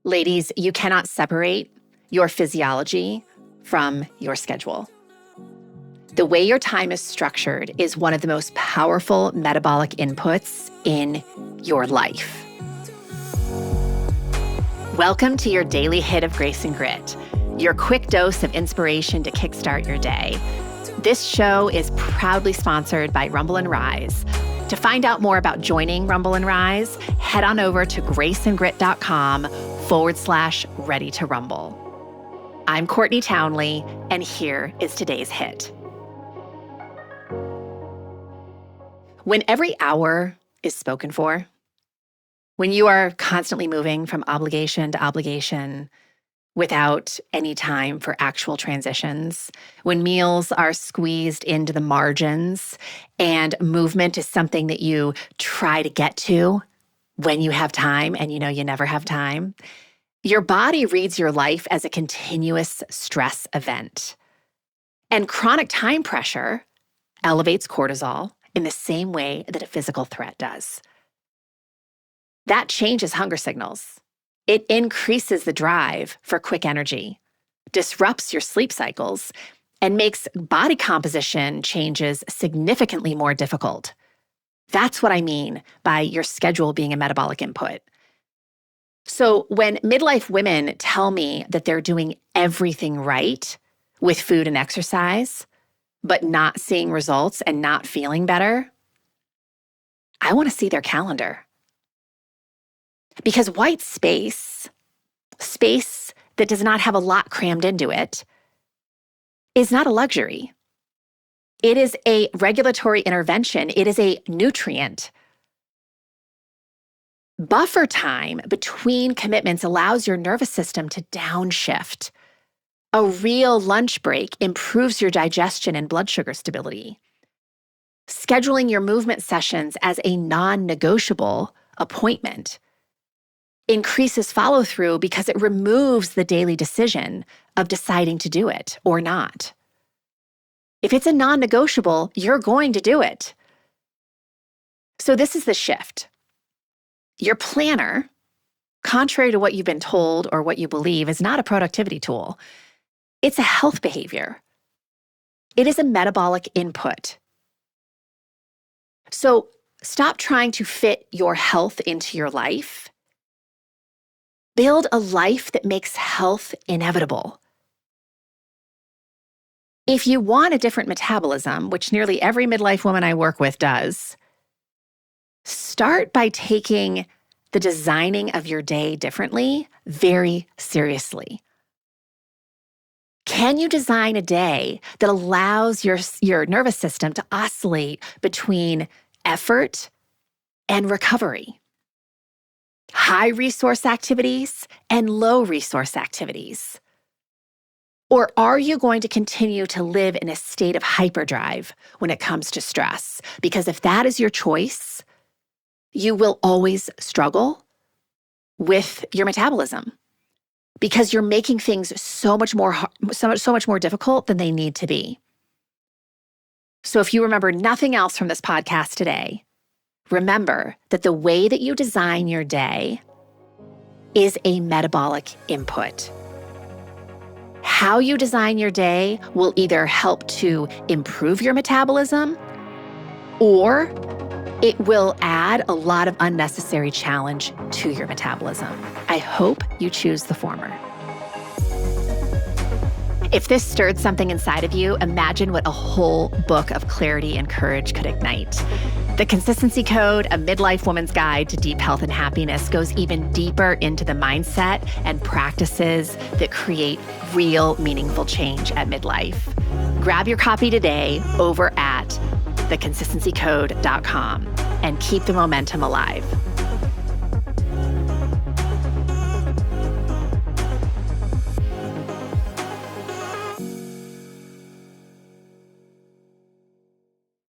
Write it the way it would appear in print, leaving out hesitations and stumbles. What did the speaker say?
Ladies, you cannot separate your physiology from your schedule. The way your time is structured is one of the most powerful metabolic inputs in your life. Welcome to your daily hit of grace and grit, your quick dose of inspiration to kickstart your day. This show is proudly sponsored by Rumble and Rise. To find out more about joining Rumble and Rise, head on over to graceandgrit.com/ready to rumble. I'm Courtney Townley, and here is today's hit. When every hour is spoken for, when you are constantly moving from obligation to obligation without any time for actual transitions, when meals are squeezed into the margins and movement is something that you try to get to when you have time and you know you never have time, your body reads your life as a continuous stress event. And chronic time pressure elevates cortisol in the same way that a physical threat does. That changes hunger signals. It increases the drive for quick energy, disrupts your sleep cycles, and makes body composition changes significantly more difficult. That's what I mean by your schedule being a metabolic input. So when midlife women tell me that they're doing everything right with food and exercise, but not seeing results and not feeling better, I want to see their calendar. Because white space that does not have a lot crammed into it, is not a luxury. It is a regulatory intervention. It is a nutrient. Buffer time between commitments allows your nervous system to downshift. A real lunch break improves your digestion and blood sugar stability. Scheduling your movement sessions as a non-negotiable appointment increases follow-through because it removes the daily decision of deciding to do it or not. If it's a non-negotiable, you're going to do it. So this is the shift. Your planner, contrary to what you've been told or what you believe, is not a productivity tool. It's a health behavior. It is a metabolic input. So stop trying to fit your health into your life. Build a life that makes health inevitable. If you want a different metabolism, which nearly every midlife woman I work with does, start by taking the designing of your day differently very seriously. Can you design a day that allows your nervous system to oscillate between effort and recovery? High resource activities and low resource activities? Or are you going to continue to live in a state of hyperdrive when it comes to stress? Because if that is your choice, you will always struggle with your metabolism because you're making things so much more difficult than they need to be. So if you remember nothing else from this podcast today, remember that the way that you design your day is a metabolic input. How you design your day will either help to improve your metabolism or it will add a lot of unnecessary challenge to your metabolism. I hope you choose the former. If this stirred something inside of you, imagine what a whole book of clarity and courage could ignite. The Consistency Code, a midlife woman's guide to deep health and happiness, goes even deeper into the mindset and practices that create real, meaningful change at midlife. Grab your copy today over at theconsistencycode.com and keep the momentum alive.